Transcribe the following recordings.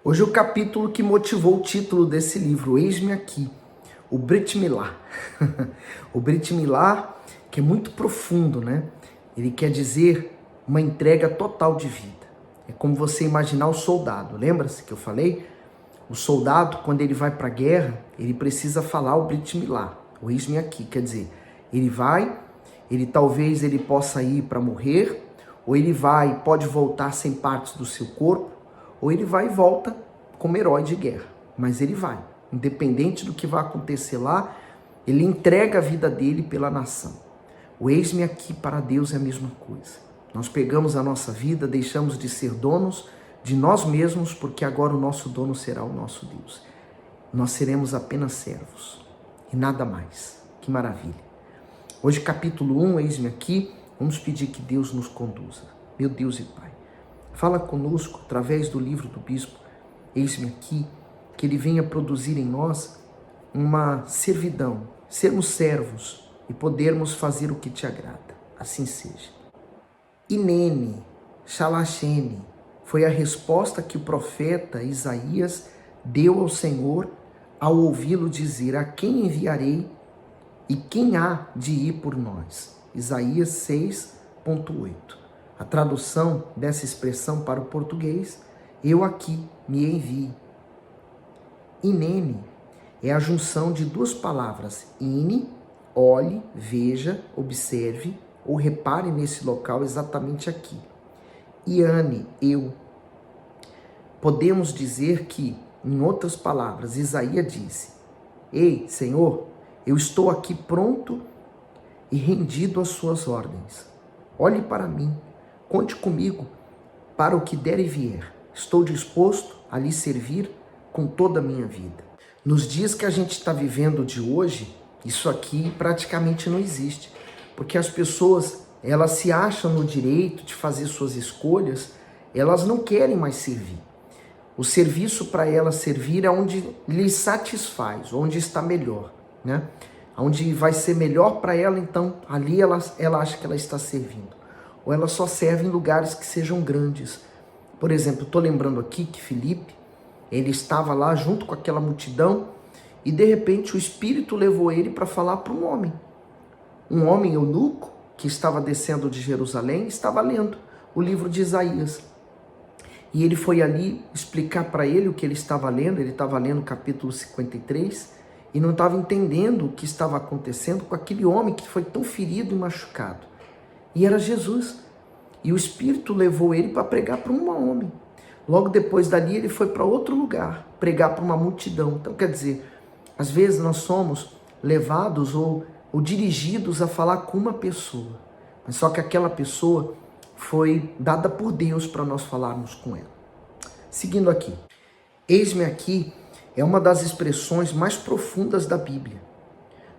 Hoje o capítulo que motivou o título desse livro, Eis-me Aqui, o Brit Milá. O Brit Milá, que é muito profundo, né? Ele quer dizer uma entrega total de vida. É como você imaginar o soldado. Lembra-se que eu falei? O soldado, quando ele vai para a guerra, ele precisa falar o Brit Milá, o Eis-me Aqui. Quer dizer, ele vai, talvez ele possa ir para morrer, ou ele pode voltar sem partes do seu corpo, ou ele vai e volta como herói de guerra. Mas ele vai, independente do que vai acontecer lá, ele entrega a vida dele pela nação. O eis-me aqui para Deus é a mesma coisa. Nós pegamos a nossa vida, deixamos de ser donos de nós mesmos, porque agora o nosso dono será o nosso Deus. Nós seremos apenas servos e nada mais. Que maravilha. Hoje, capítulo 1, eis-me aqui, vamos pedir que Deus nos conduza. Meu Deus e Pai, fala conosco através do livro do bispo, eis-me aqui, que ele venha produzir em nós uma servidão, sermos servos e podermos fazer o que te agrada. Assim seja. Inene, Shalachene, foi a resposta que o profeta Isaías deu ao Senhor ao ouvi-lo dizer: a quem enviarei e quem há de ir por nós? Isaías 6,8. A tradução dessa expressão para o português: eu aqui, me envie. Inene é a junção de duas palavras: ine, olhe, veja, observe ou repare nesse local exatamente aqui. Iane, eu. Podemos dizer que, em outras palavras, Isaías disse: ei, Senhor, eu estou aqui pronto e rendido às suas ordens. Olhe para mim, conte comigo para o que der e vier. Estou disposto a lhe servir com toda a minha vida. Nos dias que a gente está vivendo de hoje, isso aqui praticamente não existe, porque as pessoas, elas se acham no direito de fazer suas escolhas, elas não querem mais servir. O serviço para elas servir é onde lhes satisfaz, onde está melhor, né? Onde vai ser melhor para ela, então ali ela acha que ela está servindo. Ou ela só serve em lugares que sejam grandes. Por exemplo, estou lembrando aqui que Filipe, ele estava lá junto com aquela multidão e de repente o Espírito levou ele para falar para um homem eunuco que estava descendo de Jerusalém, estava lendo o livro de Isaías. E ele foi ali explicar para ele o que ele estava lendo o capítulo 53, e não estava entendendo o que estava acontecendo com aquele homem que foi tão ferido e machucado. E era Jesus. E o Espírito levou ele para pregar para um homem. Logo depois dali ele foi para outro lugar, pregar para uma multidão. Então quer dizer, às vezes nós somos levados ou dirigidos a falar com uma pessoa, mas só que aquela pessoa foi dada por Deus para nós falarmos com ela. Seguindo aqui, eis-me aqui é uma das expressões mais profundas da Bíblia.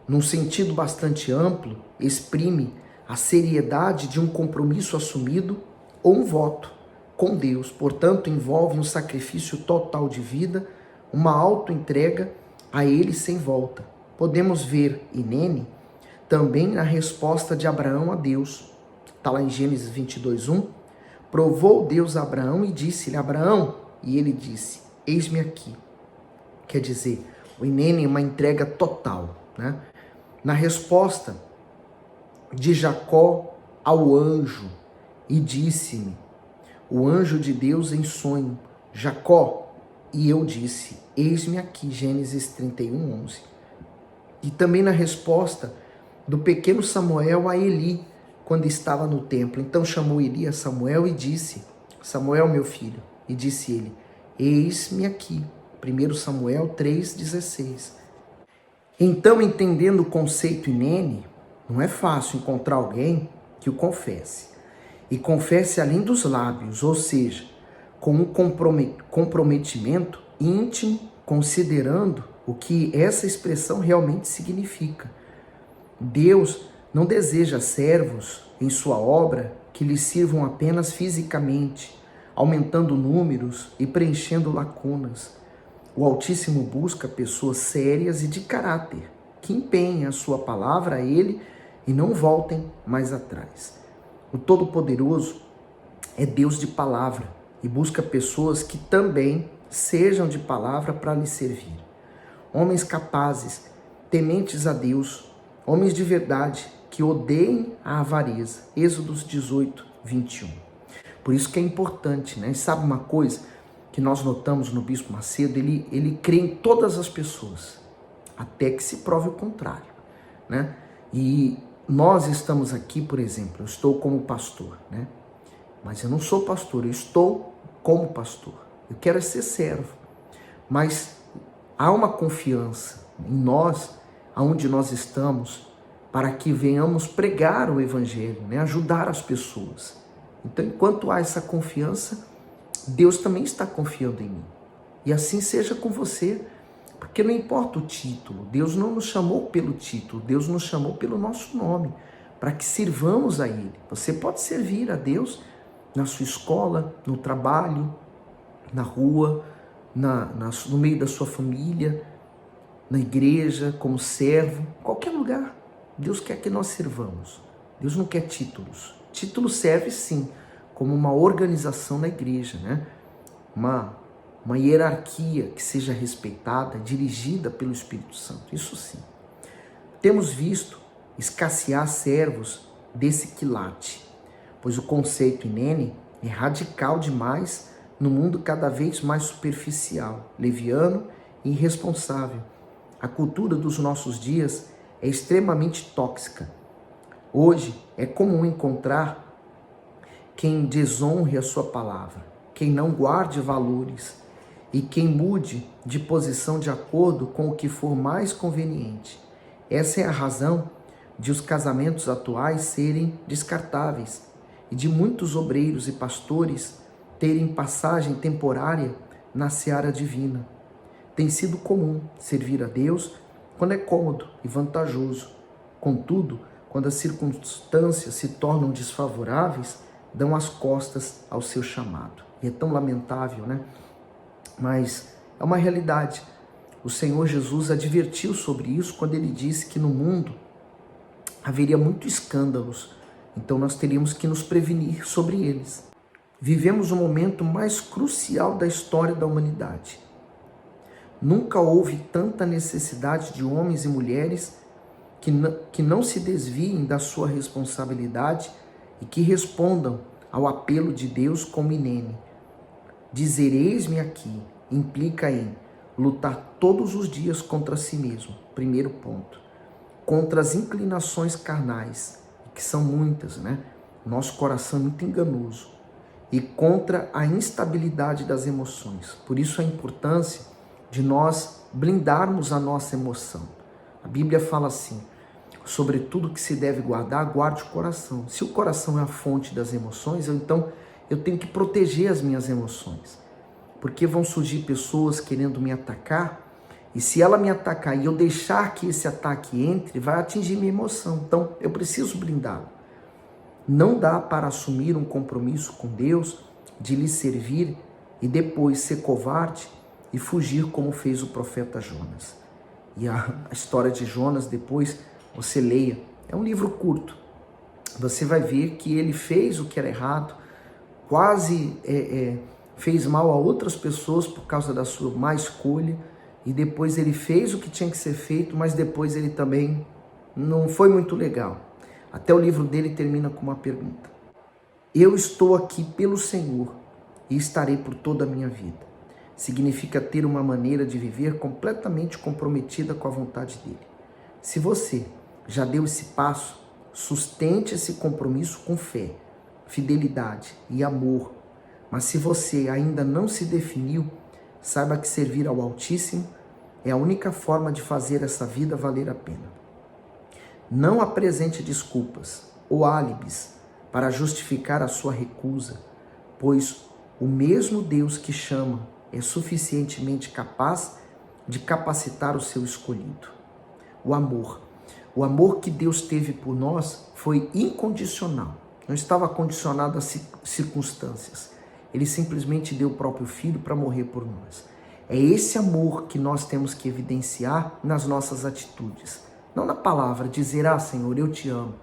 Num sentido bastante amplo, exprime a seriedade de um compromisso assumido ou um voto com Deus. Portanto, envolve um sacrifício total de vida, uma auto-entrega a Ele sem volta. Podemos ver Inene também na resposta de Abraão a Deus. Está lá em Gênesis 22:1. Provou Deus a Abraão e disse-lhe: Abraão, e ele disse: eis-me aqui. Quer dizer, o Inene é uma entrega total, né? Na resposta de Jacó ao anjo, e disse-me, o anjo de Deus em sonho, Jacó, e eu disse: eis-me aqui, Gênesis 31:11. E também na resposta do pequeno Samuel a Eli, quando estava no templo. Então chamou Eli a Samuel e disse: Samuel, meu filho. E disse ele: eis-me aqui. 1 Samuel 3,16. Então, entendendo o conceito Inene, não é fácil encontrar alguém que o confesse. E confesse além dos lábios, ou seja, com um comprometimento íntimo, considerando o que essa expressão realmente significa. Deus não deseja servos em sua obra que lhe sirvam apenas fisicamente, aumentando números e preenchendo lacunas. O Altíssimo busca pessoas sérias e de caráter, que empenhem a sua palavra a Ele e não voltem mais atrás. O Todo-Poderoso é Deus de palavra e busca pessoas que também sejam de palavra para lhe servir. Homens capazes, tementes a Deus, homens de verdade, que odeiem a avareza. Êxodos 18, 21. Por isso que é importante, né? E sabe uma coisa que nós notamos no Bispo Macedo? Ele crê em todas as pessoas, até que se prove o contrário, né? E nós estamos aqui, por exemplo, eu estou como pastor, né? Mas eu não sou pastor, eu estou como pastor. Eu quero ser servo. Mas há uma confiança em nós, aonde nós estamos, para que venhamos pregar o Evangelho, né? Ajudar as pessoas. Então, enquanto há essa confiança, Deus também está confiando em mim. E assim seja com você, porque não importa o título, Deus não nos chamou pelo título, Deus nos chamou pelo nosso nome, para que sirvamos a Ele. Você pode servir a Deus na sua escola, no trabalho, na rua, no meio da sua família, na igreja, como servo, em qualquer lugar. Deus quer que nós sirvamos. Deus não quer títulos. Título serve sim, como uma organização na igreja, né? Uma hierarquia que seja respeitada, dirigida pelo Espírito Santo. Isso sim. Temos visto escassear servos desse quilate, pois o conceito inene é radical demais no mundo cada vez mais superficial, leviano e irresponsável. A cultura dos nossos dias é extremamente tóxica. Hoje é comum encontrar quem desonre a sua palavra, quem não guarde valores e quem mude de posição de acordo com o que for mais conveniente. Essa é a razão de os casamentos atuais serem descartáveis e de muitos obreiros e pastores terem passagem temporária na seara divina. Tem sido comum servir a Deus quando é cômodo e vantajoso. Contudo, quando as circunstâncias se tornam desfavoráveis, dão as costas ao seu chamado. E é tão lamentável, né? Mas é uma realidade. O Senhor Jesus advertiu sobre isso quando ele disse que no mundo haveria muitos escândalos. Então nós teríamos que nos prevenir sobre eles. Vivemos o momento mais crucial da história da humanidade. Nunca houve tanta necessidade de homens e mulheres que não se desviem da sua responsabilidade e que respondam ao apelo de Deus como Inene. Dizer eis-me aqui implica em lutar todos os dias contra si mesmo, primeiro ponto. Contra as inclinações carnais, que são muitas, né? Nosso coração é muito enganoso. E contra a instabilidade das emoções. Por isso a importância de nós blindarmos a nossa emoção. A Bíblia fala assim: sobre tudo que se deve guardar, guarde o coração. Se o coração é a fonte das emoções, então eu tenho que proteger as minhas emoções. Porque vão surgir pessoas querendo me atacar, e se ela me atacar e eu deixar que esse ataque entre, vai atingir minha emoção. Então eu preciso blindá-lo. Não dá para assumir um compromisso com Deus de lhe servir e depois ser covarde e fugir como fez o profeta Jonas. E a história de Jonas, depois você leia, é um livro curto. Você vai ver que ele fez o que era errado, quase fez mal a outras pessoas por causa da sua má escolha, e depois ele fez o que tinha que ser feito, mas depois ele também não foi muito legal. Até o livro dele termina com uma pergunta: eu estou aqui pelo Senhor e estarei por toda a minha vida. Significa ter uma maneira de viver completamente comprometida com a vontade dele. Se você já deu esse passo, sustente esse compromisso com fé, fidelidade e amor. Mas se você ainda não se definiu, saiba que servir ao Altíssimo é a única forma de fazer essa vida valer a pena. Não apresente desculpas ou álibis para justificar a sua recusa, pois o mesmo Deus que chama é suficientemente capaz de capacitar o seu escolhido. O amor que Deus teve por nós foi incondicional, não estava condicionado às circunstâncias. Ele simplesmente deu o próprio Filho para morrer por nós. É esse amor que nós temos que evidenciar nas nossas atitudes. Não na palavra, dizer, Senhor, eu te amo,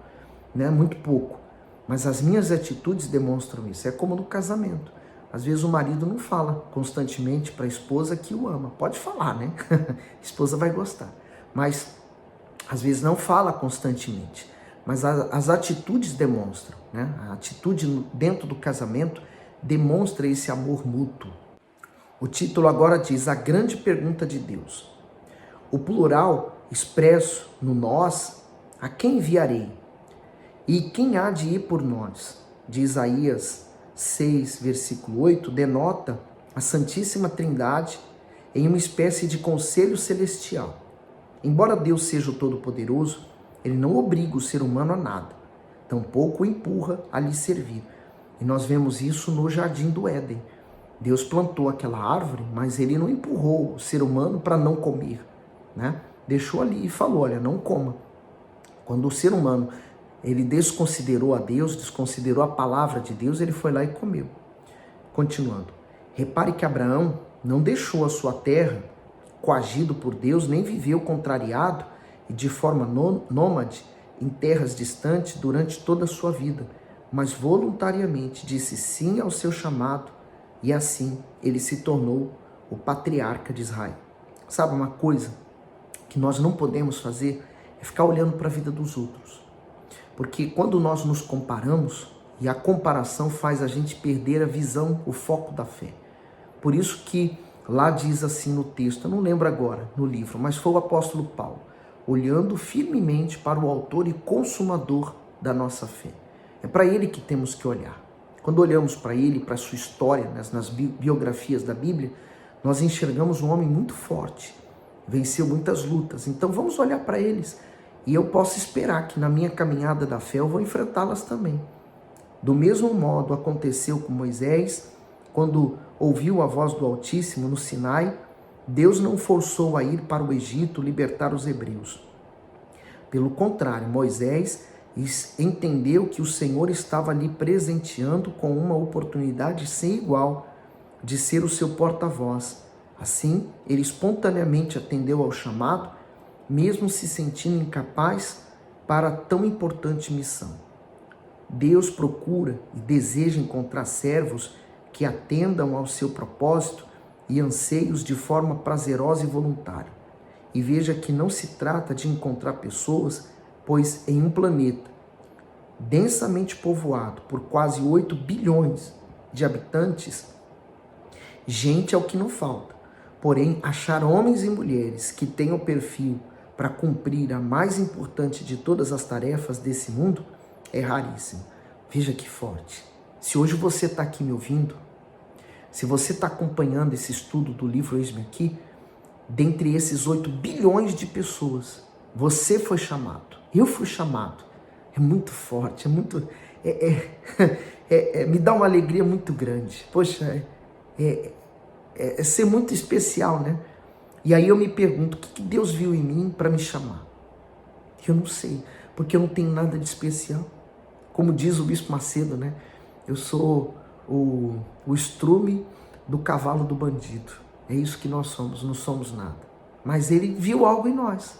né? Muito pouco. Mas as minhas atitudes demonstram isso. É como no casamento. Às vezes o marido não fala constantemente para a esposa que o ama. Pode falar, né? A esposa vai gostar. Mas às vezes não fala constantemente. Mas as atitudes demonstram, né? A atitude dentro do casamento demonstra esse amor mútuo. O título agora diz: A Grande Pergunta de Deus. O plural expresso no nós, a quem enviarei? E quem há de ir por nós? De Isaías 6, versículo 8, denota a Santíssima Trindade em uma espécie de conselho celestial. Embora Deus seja o Todo-Poderoso, ele não obriga o ser humano a nada, tampouco o empurra a lhe servir. E nós vemos isso no Jardim do Éden. Deus plantou aquela árvore, mas ele não empurrou o ser humano para não comer, né? Deixou ali e falou: olha, não coma. Quando o ser humano ele desconsiderou a Deus, desconsiderou a palavra de Deus, ele foi lá e comeu. Continuando. Repare que Abraão não deixou a sua terra coagido por Deus, nem viveu contrariado e de forma nômade em terras distantes durante toda a sua vida, mas voluntariamente disse sim ao seu chamado e assim ele se tornou o patriarca de Israel. Sabe uma coisa que nós não podemos fazer é ficar olhando para a vida dos outros. Porque quando nós nos comparamos, e a comparação faz a gente perder a visão, o foco da fé. Por isso que lá diz assim no texto, eu não lembro agora no livro, mas foi o apóstolo Paulo, olhando firmemente para o autor e consumador da nossa fé. É para ele que temos que olhar. Quando olhamos para ele, para a sua história, nas biografias da Bíblia, nós enxergamos um homem muito forte, venceu muitas lutas. Então vamos olhar para eles. E eu posso esperar que na minha caminhada da fé eu vou enfrentá-las também. Do mesmo modo aconteceu com Moisés, quando ouviu a voz do Altíssimo no Sinai, Deus não forçou a ir para o Egito libertar os hebreus. Pelo contrário, Moisés entendeu que o Senhor estava lhe presenteando com uma oportunidade sem igual de ser o seu porta-voz. Assim, ele espontaneamente atendeu ao chamado, mesmo se sentindo incapaz para tão importante missão. Deus procura e deseja encontrar servos que atendam ao seu propósito e anseios de forma prazerosa e voluntária. E veja que não se trata de encontrar pessoas, pois em um planeta densamente povoado por quase 8 bilhões de habitantes, gente é o que não falta. Porém, achar homens e mulheres que tenham perfil para cumprir a mais importante de todas as tarefas desse mundo é raríssimo. Veja que forte. Se hoje você está aqui me ouvindo, se você está acompanhando esse estudo do livro Eis-me Aqui, dentre esses 8 bilhões de pessoas, você foi chamado, eu fui chamado. É muito forte, é muito... me dá uma alegria muito grande. Poxa, é ser muito especial, né? E aí eu me pergunto, o que Deus viu em mim para me chamar? Eu não sei, porque eu não tenho nada de especial. Como diz o Bispo Macedo, né? Eu sou o estrume do cavalo do bandido. É isso que nós somos, não somos nada. Mas ele viu algo em nós.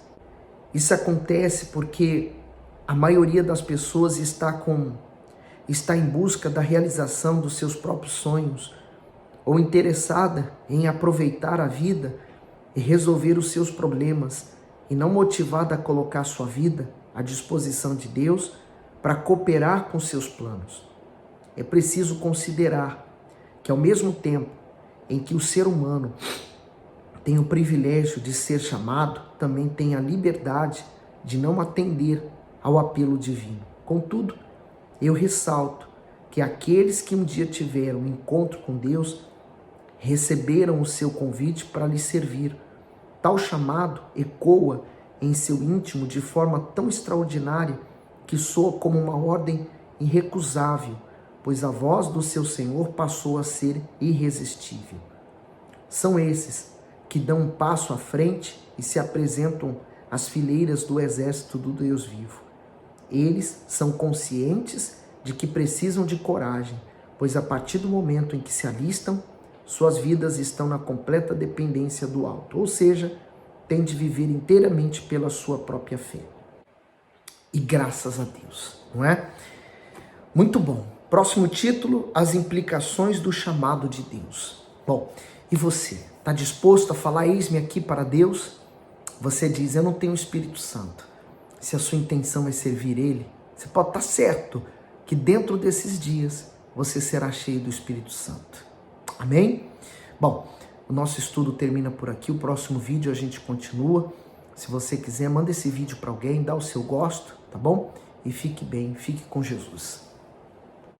Isso acontece porque a maioria das pessoas está em busca da realização dos seus próprios sonhos, ou interessada em aproveitar a vida e resolver os seus problemas, e não motivada a colocar sua vida à disposição de Deus para cooperar com seus planos. É preciso considerar que ao mesmo tempo em que o ser humano tem o privilégio de ser chamado, também tem a liberdade de não atender ao apelo divino. Contudo, eu ressalto que aqueles que um dia tiveram um encontro com Deus receberam o seu convite para lhe servir. Tal chamado ecoa em seu íntimo de forma tão extraordinária que soa como uma ordem irrecusável, pois a voz do seu Senhor passou a ser irresistível. São esses que dão um passo à frente e se apresentam às fileiras do exército do Deus vivo. Eles são conscientes de que precisam de coragem, pois a partir do momento em que se alistam, suas vidas estão na completa dependência do alto, ou seja, têm de viver inteiramente pela sua própria fé. E graças a Deus, não é? Muito bom. Próximo título, as implicações do chamado de Deus. Bom, e você? Está disposto a falar, eis-me aqui para Deus? Você diz, eu não tenho o Espírito Santo. Se a sua intenção é servir Ele, você pode estar certo que dentro desses dias você será cheio do Espírito Santo. Amém? Bom, o nosso estudo termina por aqui. O próximo vídeo a gente continua. Se você quiser, manda esse vídeo para alguém, dá o seu gosto, tá bom? E fique bem, fique com Jesus.